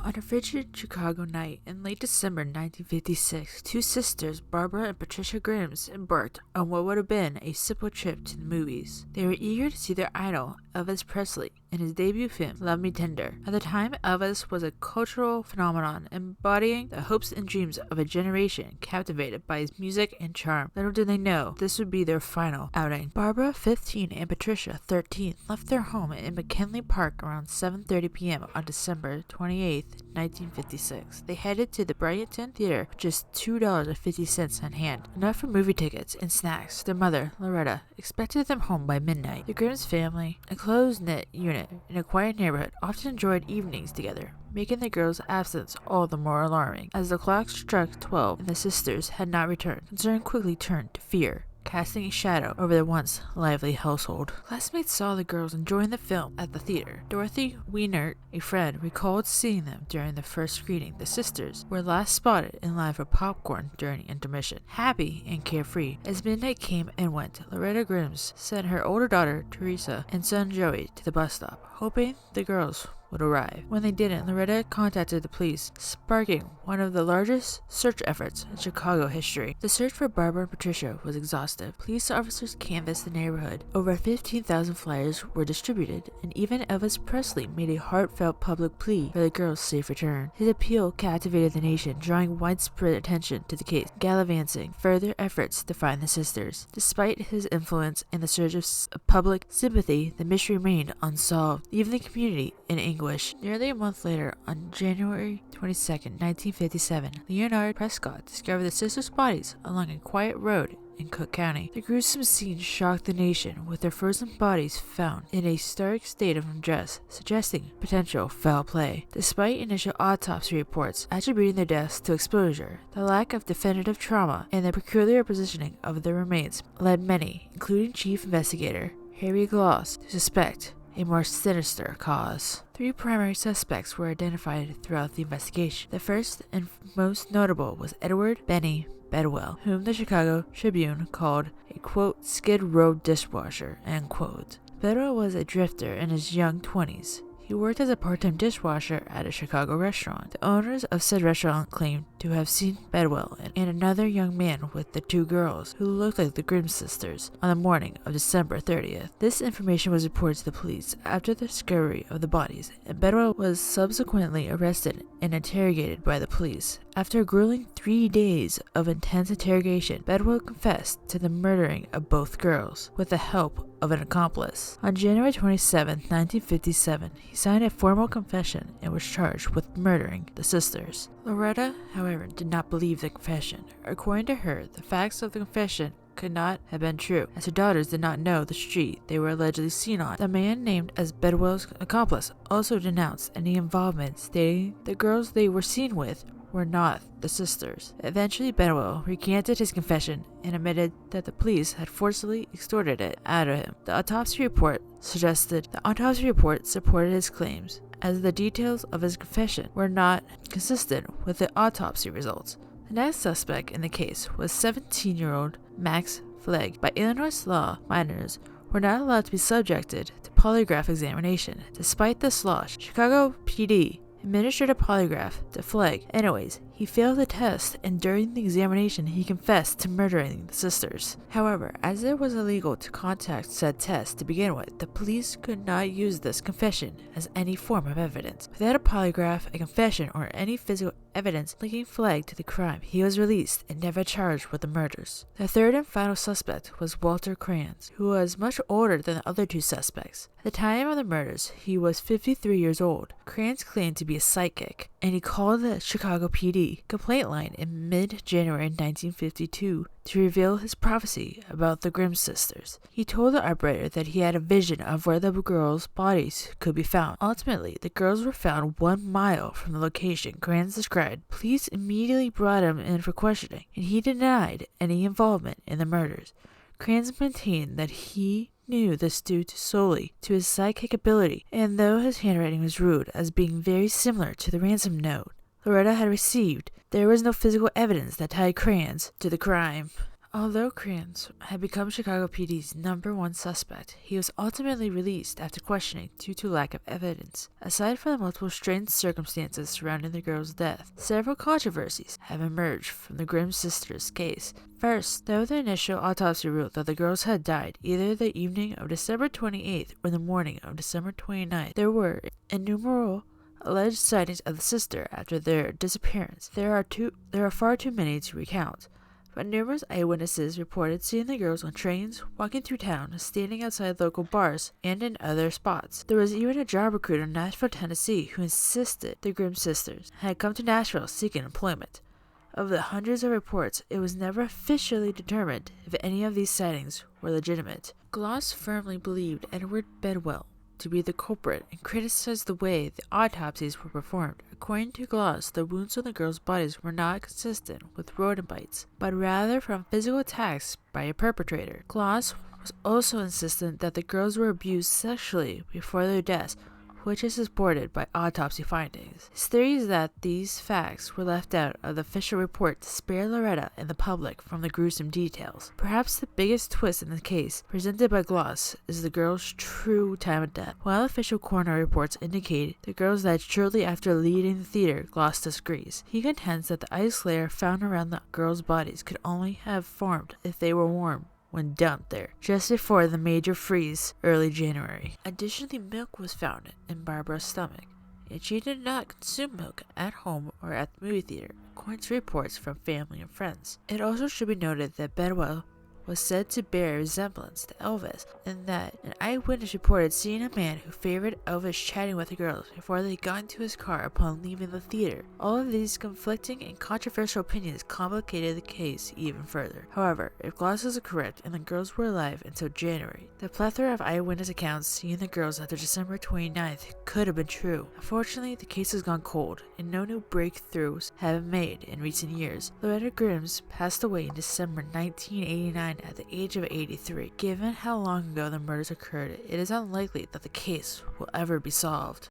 On a frigid Chicago night in late December 1956, two sisters, Barbara and Patricia Grines, embarked on what would have been a simple trip to the movies. They were eager to see their idol, Elvis Presley, in his debut film, Love Me Tender. At the time, Elvis was a cultural phenomenon, embodying the hopes and dreams of a generation captivated by his music and charm. Little did they know this would be their final outing. Barbara, 15, and Patricia, 13, left their home in McKinley Park around 7:30 p.m. on December 28, 1956. They headed to the Bryantton Theater with just $2.50 on hand, enough for movie tickets and snacks. Their mother, Loretta, expected them home by midnight. The Grimes family, a close-knit unit in a quiet neighborhood, often enjoyed evenings together, making the girls' absence all the more alarming. As the clock struck 12 and the sisters had not returned, concern quickly turned to fear, casting a shadow over their once lively household. Classmates saw the girls enjoying the film at the theater. Dorothy Wienert, a friend, recalled seeing them during the first screening. The sisters were last spotted in line for popcorn during intermission, happy and carefree. As midnight came and went, Loretta Grimes sent her older daughter, Teresa, and son Joey to the bus stop, hoping the girls would arrive. When they didn't, Loretta contacted the police, sparking one of the largest search efforts in Chicago history. The search for Barbara and Patricia was exhaustive. Police officers canvassed the neighborhood. Over 15,000 flyers were distributed, and even Elvis Presley made a heartfelt public plea for the girls' safe return. His appeal captivated the nation, drawing widespread attention to the case, gallivanting further efforts to find the sisters. Despite his influence and the surge of public sympathy, the mystery remained unsolved, leaving the community in anguish. Nearly a month later, on January 22, 1957, Leonard Prescott discovered the sisters' bodies along a quiet road in Cook County. The gruesome scene shocked the nation, with their frozen bodies found in a stark state of undress, suggesting potential foul play. Despite initial autopsy reports attributing their deaths to exposure, the lack of definitive trauma and the peculiar positioning of the remains led many, including Chief Investigator Harry Gloss, to suspect a more sinister cause. Three primary suspects were identified throughout the investigation. The first and most notable was Edward Benny Bedwell, whom the Chicago Tribune called a, quote, skid row dishwasher, end quote. Bedwell was a drifter in his young 20s. He worked as a part-time dishwasher at a Chicago restaurant. The owners of said restaurant claimed to have seen Bedwell and another young man with the two girls, who looked like the Grimm sisters, on the morning of December 30th. This information was reported to the police after the discovery of the bodies, and Bedwell was subsequently arrested and interrogated by the police. After a grueling 3 days of intense interrogation, Bedwell confessed to the murdering of both girls with the help of an accomplice. On January 27, 1957, he signed a formal confession and was charged with murdering the sisters. Loretta, however, did not believe the confession. According to her, the facts of the confession could not have been true, as her daughters did not know the street they were allegedly seen on. The man named as Bedwell's accomplice also denounced any involvement, stating the girls they were seen with were not the sisters. Eventually, Bedwell recanted his confession and admitted that the police had forcibly extorted it out of him. The autopsy report supported his claims, as the details of his confession were not consistent with the autopsy results. The next suspect in the case was 17-year-old Max Flegg. By Illinois law, minors were not allowed to be subjected to polygraph examination. Despite this law, Chicago PD administered a polygraph to Flegg. Anyways, he failed the test, and during the examination he confessed to murdering the sisters. However, as it was illegal to contact said test to begin with, the police could not use this confession as any form of evidence. Without a polygraph, a confession, or any physical evidence linking Flegg to the crime, he was released and never charged with the murders. The third and final suspect was Walter Grines, who was much older than the other two suspects. At the time of the murders, he was 53 years old. Grines claimed to be a psychic, and he called the Chicago PD complaint line in mid-January 1952 to reveal his prophecy about the Grimm sisters. He told the operator that he had a vision of where the girls' bodies could be found. Ultimately, the girls were found 1 mile from the location Grines described. Police immediately brought him in for questioning, and he denied any involvement in the murders. Grines maintained that he knew this due solely to his psychic ability, and though his handwriting was ruled as being very similar to the ransom note Loretta had received, there was no physical evidence that tied Grines to the crime. Although Grines had become Chicago PD's #1 suspect, he was ultimately released after questioning due to lack of evidence. Aside from the multiple strange circumstances surrounding the girl's death, several controversies have emerged from the Grimm sisters' case. First, though the initial autopsy ruled that the girls had died either the evening of December 28th or the morning of December 29th, there were innumerable alleged sightings of the sister after their disappearance. There are far too many to recount, but numerous eyewitnesses reported seeing the girls on trains, walking through town, standing outside local bars, and in other spots. There was even a job recruiter in Nashville, Tennessee, who insisted the Grimm sisters had come to Nashville seeking employment. Of the hundreds of reports, it was never officially determined if any of these sightings were legitimate. Gloss firmly believed Edward Bedwell to be the culprit and criticized the way the autopsies were performed. According to Gloss, the wounds on the girls' bodies were not consistent with rodent bites, but rather from physical attacks by a perpetrator. Gloss was also insistent that the girls were abused sexually before their deaths, which is supported by autopsy findings. His theory is that these facts were left out of the official report to spare Loretta and the public from the gruesome details. Perhaps the biggest twist in the case presented by Gloss is the girls' true time of death. While official coroner reports indicate the girls died shortly after leaving the theater, Gloss disagrees. He contends that the ice layer found around the girls' bodies could only have formed if they were warm when dumped there, just before the major freeze early January. Additionally, milk was found in Barbara's stomach, and she did not consume milk at home or at the movie theater, according to reports from family and friends. It also should be noted that Bedwell was said to bear a resemblance to Elvis, and that an eyewitness reported seeing a man who favored Elvis chatting with the girls before they got into his car upon leaving the theater. All of these conflicting and controversial opinions complicated the case even further. However, if Gloss is correct and the girls were alive until January, the plethora of eyewitness accounts seeing the girls after December 29th could have been true. Unfortunately, the case has gone cold, and no new breakthroughs have been made in recent years. Loretta Grimes passed away in December 1989 at the age of 83. Given how long ago the murders occurred, it is unlikely that the case will ever be solved.